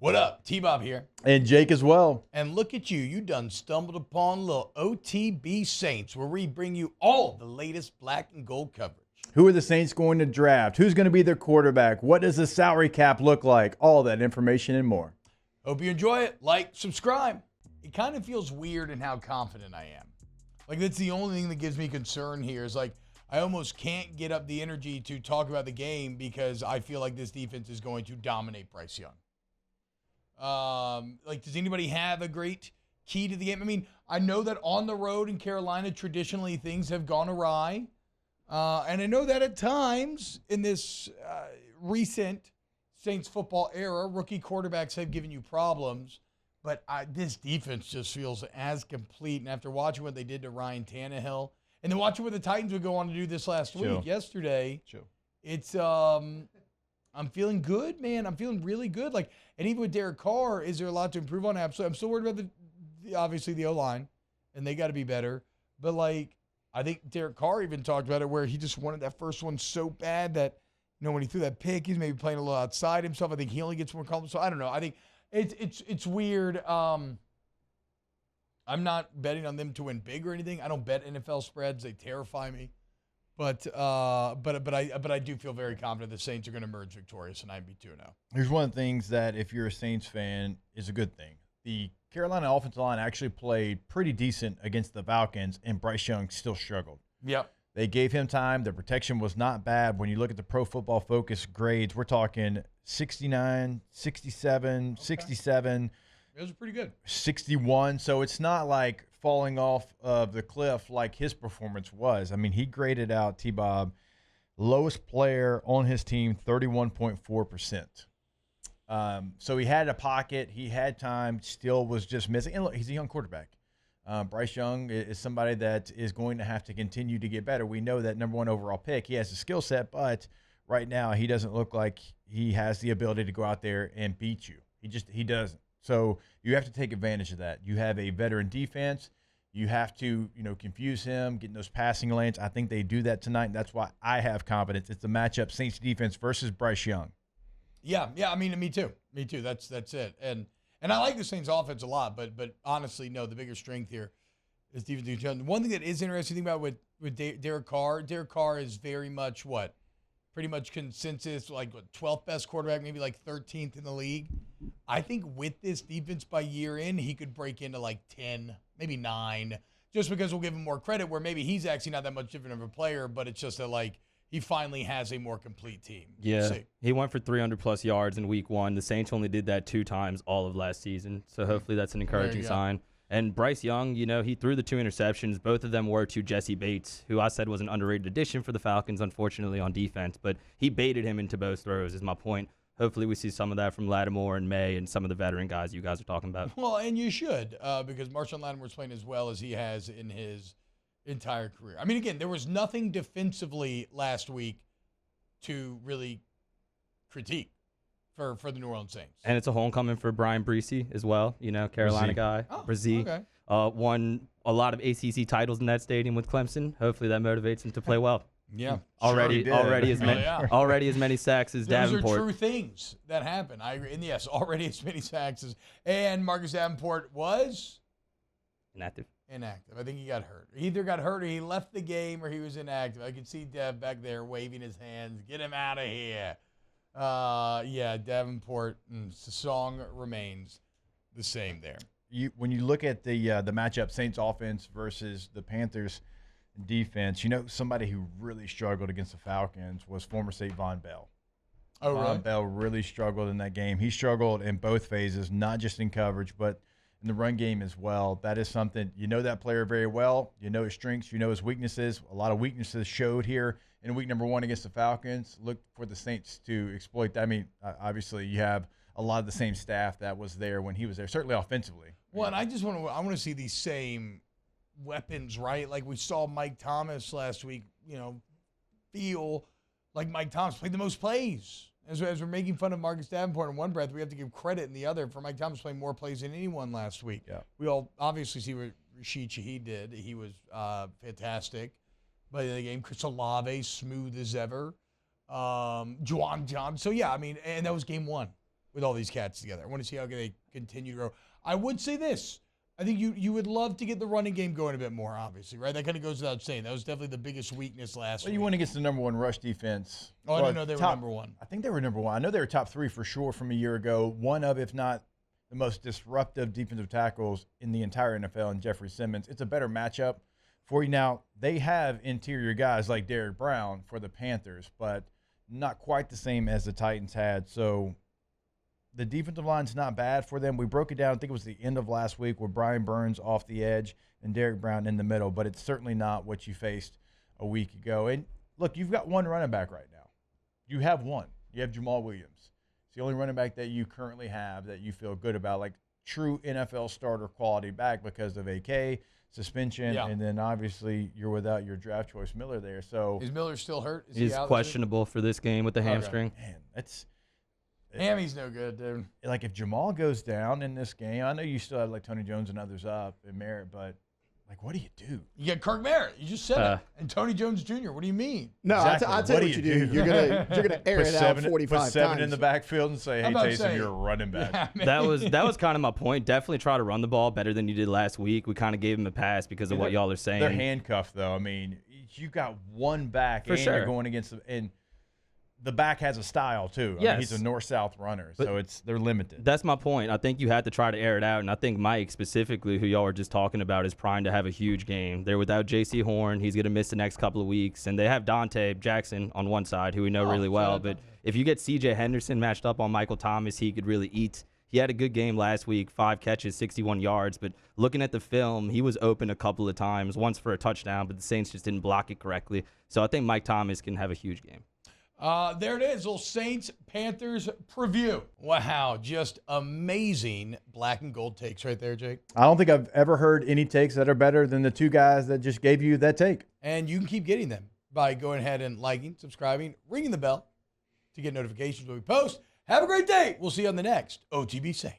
What up? T-Bob here. And Jake as well. And look at you. You done stumbled upon little OTB Saints, where we bring you all the latest black and gold coverage. Who are the Saints going to draft? Who's going to be their quarterback? What does the salary cap look like? All that information and more. Hope you enjoy it. Like, subscribe. It kind of feels weird in how confident I am. Like, that's the only thing that gives me concern here is, like, I almost can't get up the energy to talk about the game because I feel like this defense is going to dominate Bryce Young. Does anybody have a great key to the game? I mean, I know that on the road in Carolina, traditionally things have gone awry. And I know that at times in this recent Saints football era, rookie quarterbacks have given you problems. But this defense just feels as complete. And after watching what they did to Ryan Tannehill, and then watching what the Titans would go on to do this yesterday, it's I'm feeling good, man. I'm feeling really good. Like, and even with Derek Carr, is there a lot to improve on? Absolutely. I'm still worried about obviously the O-line, and they got to be better. But, like, I think Derek Carr even talked about it where he just wanted that first one so bad that, when he threw that pick, he's maybe playing a little outside himself. I think he only gets more confidence. So I don't know. I think it's weird. I'm not betting on them to win big or anything. I don't bet NFL spreads. They terrify me. But I do feel very confident the Saints are going to emerge victorious and 9-2-0. Here's one of the things that, if you're a Saints fan, is a good thing. The Carolina offensive line actually played pretty decent against the Falcons, and Bryce Young still struggled. Yep. They gave him time. The protection was not bad. When you look at the Pro Football Focus grades, we're talking 69, 67, 67. Those are pretty good. 61. So it's not like falling off of the cliff like his performance was. I mean, he graded out T-Bob, lowest player on his team, 31.4%. So he had a pocket. He had time, still was just missing. And look, he's a young quarterback. Bryce Young is somebody that is going to have to continue to get better. We know that number 1 overall pick, he has a skill set, but right now he doesn't look like he has the ability to go out there and beat you. He doesn't. So you have to take advantage of that. You have a veteran defense. You have to, confuse him, get in those passing lanes. I think they do that tonight, and that's why I have confidence. It's the matchup, Saints defense versus Bryce Young. Yeah. I mean, me too. That's it. And I like the Saints offense a lot, but honestly, no, the bigger strength here is defense. One thing that is interesting to think about with Derek Carr is very much pretty much consensus, 12th best quarterback, maybe 13th in the league. I think with this defense by year end, he could break into 10, maybe 9, just because we'll give him more credit where maybe he's actually not that much different of a player, but it's just that he finally has a more complete team. Yeah, he went for 300-plus yards in week 1. The Saints only did that 2 times all of last season, so hopefully that's an encouraging sign. And Bryce Young, he threw the 2 interceptions. Both of them were to Jesse Bates, who I said was an underrated addition for the Falcons, unfortunately, on defense. But he baited him into both throws, is my point. Hopefully we see some of that from Lattimore and May and some of the veteran guys you guys are talking about. Well, and you should, because Marshawn Lattimore's playing as well as he has in his entire career. I mean, again, there was nothing defensively last week to really critique for the New Orleans Saints. And it's a homecoming for Brian Breesy as well, Carolina guy. Breesy. Okay. Won a lot of ACC titles in that stadium with Clemson. Hopefully that motivates him to play well. Yeah. Already as many sacks as Davenport. Those are true things that happen. I agree. And yes, already as many sacks as, and Marcus Davenport was inactive. I think he got hurt. He either got hurt or he left the game or he was inactive. I could see Dev back there waving his hands. Get him out of here. Davenport, the song remains the same there. When you look at the matchup, Saints offense versus the Panthers defense, somebody who really struggled against the Falcons was former State Von Bell. Oh, really? Von Bell really struggled in that game. He struggled in both phases, not just in coverage, but in the run game as well. That is something, that player very well. You know his strengths, his weaknesses. A lot of weaknesses showed here in week number 1 against the Falcons. Look for the Saints to exploit that. I mean, obviously you have a lot of the same staff that was there when he was there, certainly offensively. Well, and I want to see these same weapons, right? Like we saw Mike Thomas last week, feel like Mike Thomas played the most plays. As we're making fun of Marcus Davenport in one breath, we have to give credit in the other for Mike Thomas playing more plays than anyone last week. Yeah. We all obviously see what Rashid Shaheed did. He was fantastic. By the game, Chris Olave, smooth as ever. Juwan Johnson. So, yeah, I mean, and that was game 1. with all these cats together. I want to see how they continue to grow. I would say this. I think you would love to get the running game going a bit more, obviously, right? That kind of goes without saying. That was definitely the biggest weakness last week. You want to get the number one rush defense. Oh, I didn't know they were number one. I think they were number one. I know they were top 3 for sure from a year ago. One of, if not the most disruptive defensive tackles in the entire NFL, and Jeffrey Simmons. It's a better matchup for you. Now, they have interior guys like Derrick Brown for the Panthers, but not quite the same as the Titans had. So the defensive line's not bad for them. We broke it down, I think it was the end of last week, with Brian Burns off the edge and Derrick Brown in the middle, but it's certainly not what you faced a week ago. And look, you've got one running back right now. You have one. You have Jamal Williams. It's the only running back that you currently have that you feel good about, like true NFL starter quality back because of AK, suspension, and then obviously you're without your draft choice Miller there. So is Miller still hurt? He's questionable for this game with the hamstring. Man, that's Hammy's no good, dude. like if Jamal goes down in this game, I know you still have like Tony Jones and others up and Merritt, but like what do you do? You get Kirk Merritt. You just said it. And Tony Jones Jr. What do you mean? No, Exactly. I'll tell you what you do. You're gonna air it out 45 put 7 times. in the backfield and say, hey, Taysom, you're a running back. Yeah, That was kind of my point. Definitely try to run the ball better than you did last week. We kind of gave him a pass because of what y'all are saying. They're handcuffed, though. I mean, you got one back, For and sure. you're going against them. And the back has a style, too. I mean, he's a north-south runner, so they're limited. That's my point. I think you had to try to air it out, and I think Mike specifically, who y'all were just talking about, is primed to have a huge game. They're without J.C. Horn. He's going to miss the next couple of weeks, and they have Dante Jackson on one side, who we know really well. But if you get C.J. Henderson matched up on Michael Thomas, he could really eat. He had a good game last week, 5 catches, 61 yards. But looking at the film, he was open a couple of times, once for a touchdown, but the Saints just didn't block it correctly. So I think Mike Thomas can have a huge game. There it is, little Saints-Panthers preview. Wow, just amazing black and gold takes right there, Jake. I don't think I've ever heard any takes that are better than the two guys that just gave you that take. And you can keep getting them by going ahead and liking, subscribing, ringing the bell to get notifications when we post. Have a great day. We'll see you on the next OTB Saints.